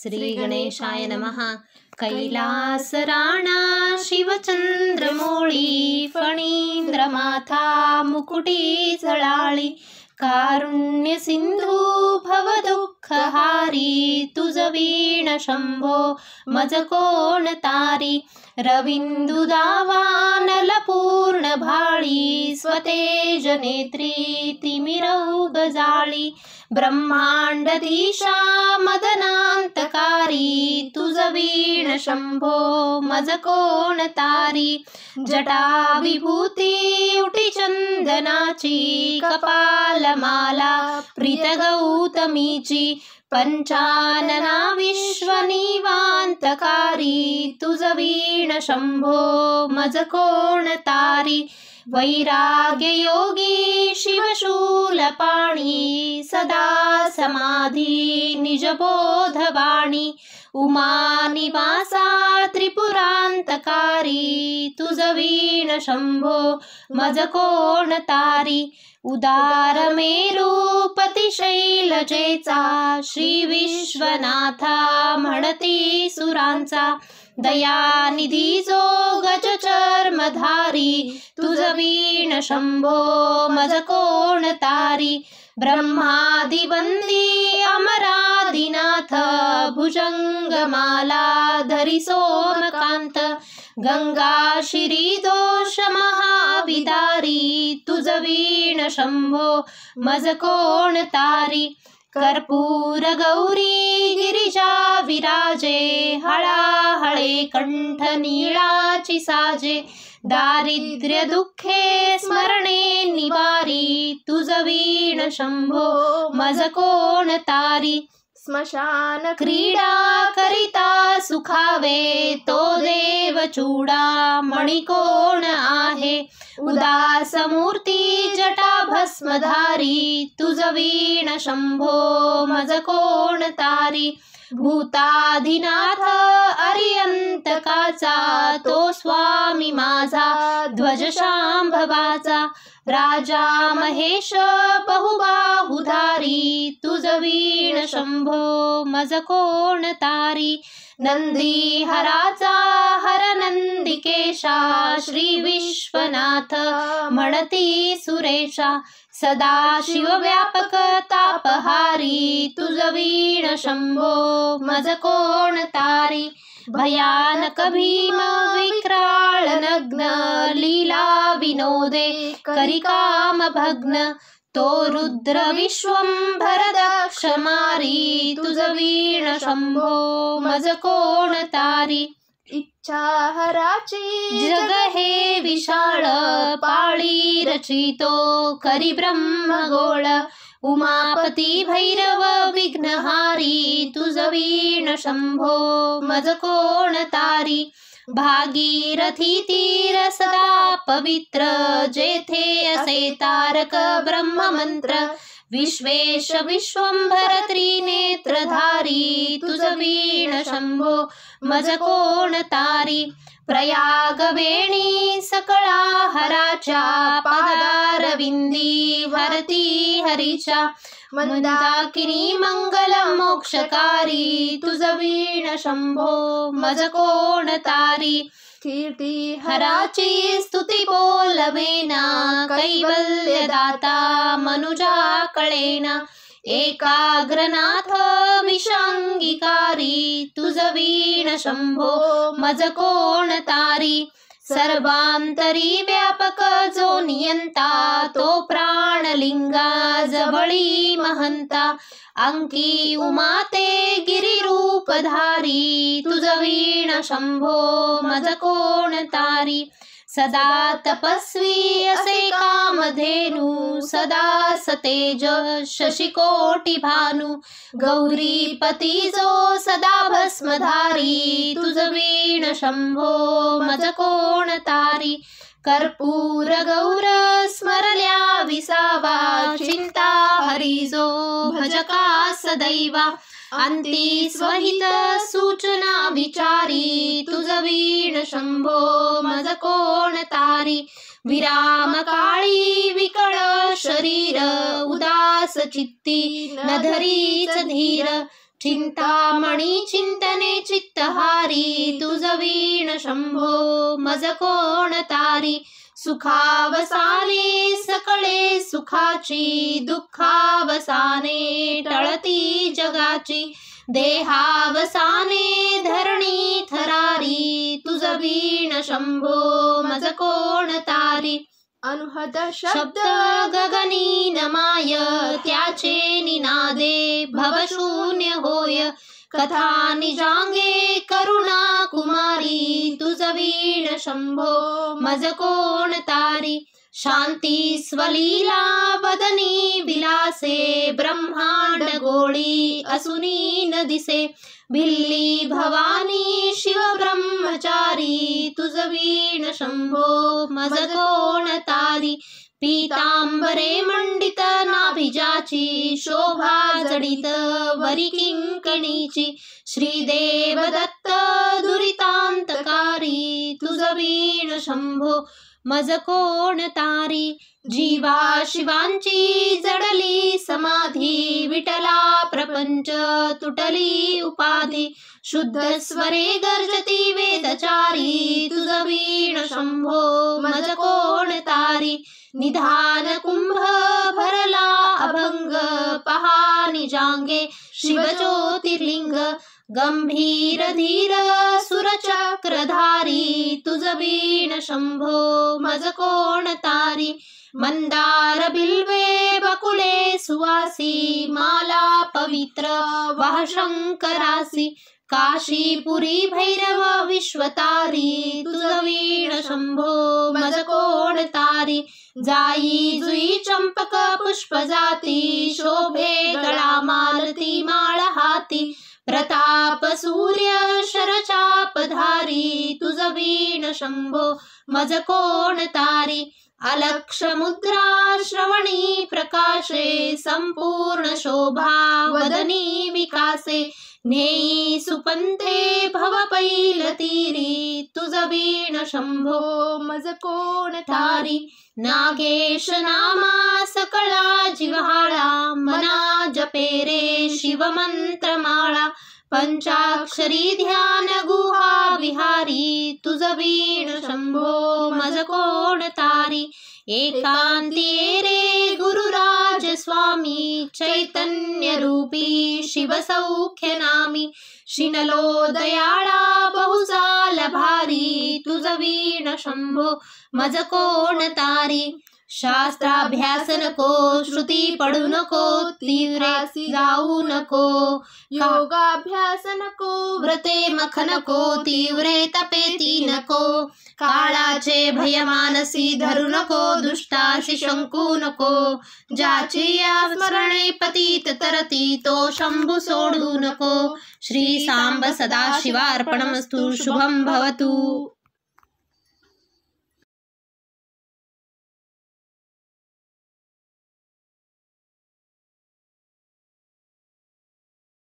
श्री गणेशाय नमः. कैलास राणा शिवचंद्रमोळी, फणींद्र माथा मुकुटी झळाळी, कारुण्य सिंधू भव दुःखहारी, तुझ वीण शंभो मज कोण तारी. रविंदु दावानल पूर्ण भाळी, स्वतेज नेत्री तिमिरौ गजाळी. ब्रह्मांड दिशा मदनांतकारी, तुझ वीण शंभो मज कोण तारी. जटा विभूती उटी चंदनाची, कपालमाला प्रीत गौतमीची. पंचानना विश्व निवांतकारी, तुझ वीण शंभो मज कोण तारी. वैराग्य योगी शिवशूलपाणी, सदा समाधी निजबोधवाणी. उमा निवासा त्रिपुरांतकारी, तुझ वीण शंभो मज कोण तारी. उदार मेरूपती शैलजेचा, श्री विश्वनाथा म्हणती सुरांचा. दयानिधी जो गज चर्मधारी, तुझ वीण शंभो मज कोण तारी. ब्रह्मादिवंदी अमरादिनाथ, भुजंगमाला धरी सोमकांत. गंगा शिरी दोष महाविदारी, तुझ वीण शंभो मज कोण तारी. कर्पूर गौरी गिरिजा विराजे, हळाहळे कंठ नीळाची साजे. दारिद्र्य दुःखे स्मरणे निवारी, तुझ वीण शंभो मज कोण तारी. स्मशान क्रीडा करिता सुखावे, तो देव चूडा मणी कोण आहे. उदास मूर्ती जटा भस्मधारी, तुझ वीण शंभो मज कोण तारी. भूताधिनाथ अरियंतकाचा, तो स्वामी माझा ध्वज शांभवाचा. राजा महेश बहुबाहुधारी, तुझ वीण शंभो मज कोण तारी. नंदी हराचा हर नंदिकेशा, श्री विश्वनाथ म्हणती सुरेशा. सदा शिव व्यापक तापहारी, तुझ वीण शंभो मज कोण तारी. भयानक भीम विक्राळ नग्न, लीला विनोदे करी काम भग्न. तो रुद्र विश्वंभर दक्ष मारी, तुझ वीण शंभो मज कोण तारी. इच्छा हराची जग हे विशाळ, पाळी रचितो करी ब्रह्मगोळ. उमापती भैरव विघ्नहारी, तुझ वीण शंभो मज कोण तारी. भागीरथी तीर सदा पवित्र, जेथे असे तारक ब्रह्ममंत्र. विश्वेश विश्वंभर त्रिनेत्रधारी, तुझ वीण शंभो मज कोण तारी. प्रयाग वेणी सकळा हराच्या, पादारविंदी भरती हरीच्या. मंदाकिनी मंगल मोक्षकारी, तुझ वीण शंभो मज कोण तारी. कीर्ती हराची स्तुती बोलवेना, कैवल्यदाता मनुजा कळेना. एकाग्रनाथ विषांगिकारी, तुझ वीण शंभो मज कोण तारी. सर्वांतरी व्यापक जो नियंता, तो प्राणलिंगा जवळी महंता. अंकी उमाते गिरिरूपधारी, तुझ वीण शंभो मज कोण तारी. सदा तपस्वी असे कामधेनु, सदा सतेज शशिकोटी भानु. गौरीपती जो सदा भस्मधारी, तुझ वीण शंभो मज कोण तारी. कर्पूर गौर स्मरल्या विसावा, चिंता हरिजो भजका सदैवा. अंती स्वहित सूचना विचारी, तुझ वीण शंभो मज कोण तारी. विराम काळी विकळ शरीर, उदास चित्ती न धरीच धीर. चिंतामणी चिंतने चित्तहारी तुझ वीण शंभो मज कोण तारी सुखावसाने सकळे सुखाची दुःखावसाने टळती जगाची देहावसाने धरणी थरारी तुझ वीण शंभो मज कोण तारी अनुहद शब्द गगनी नमाय त्याचे निनादे भवशून्य होय कथा निजांगे करुणा कुमारी तुझ वीण शंभो मज कोण तारी शांती स्वलीला वदनी विलासे ब्रह्मांड गोळी असुनी न दिसे भिल्ली भवानी शिव ब्रह्मचारी तुझ वीण शंभो मज कोण तारी पीतांबरे मंडित नाभिजाची शोभा जडित वरी किंकणीची श्रीदेव दत्त दुरितांतकारी तुझ वीण शंभो मज कोण तारी जीवा शिवांची जडली समाधी विठला प्रपंच तुटली उपाधी शुद्ध स्वरे गर्जती वेदचारी तुझ वीण शंभो मज कोण तारी निधान कुंभ भरला अभंग पहा निजांगे शिव ज्योतिर्लिंग गंभीर धीर सुरचक्रधारी तुझ वीण शंभो मज कोण तारी मंदार बिल्वे बकुले सुवासी माला पवित्र वाह शंकरासी काशीपुरी भैरव विश्वतारी तुझ वीण शंभो मज कोण तारी जाई जुई चंपक पुष्प जाती शोभे गळा मालती माळ हाती प्रताप सूर्य शरचापधारी तुझ वीण शंभो मज कोण तारी अलक्ष मुद्रा श्रवणी प्रकाशे संपूर्ण शोभा वदनी विकासे नेई सुपंथे भव पैल तीरी तुझ वीण शंभो मज कोण तारी नागेश नामा सकळा जिव्हाळा मना जपे रे शिव मंत्रमाळा पंचाक्षरी ध्यान गुहा विहारी तुझ वीण शंभो मज कोण तारी एकांती रे गुरुराज स्वामी चैतन्य रूपी शिव सौख्य नामी शिनलो दयाळा बहुजाल भारी तुझ वीण शंभो मज कोण तारी शास्त्राभ्यास नको श्रुती पडू नको तीव्रासी जाऊ नको योगाभ्यास नको व्रते मख नको तीव्रे तपेती नको काळाचे भय मानसी धरू नको दुष्टाशी शंकू नको ज्याची या स्मरणे पतित तरती तो शंभू सोडू नको श्री सांब सदाशिवार्पणमस्तु शुभं भवतु।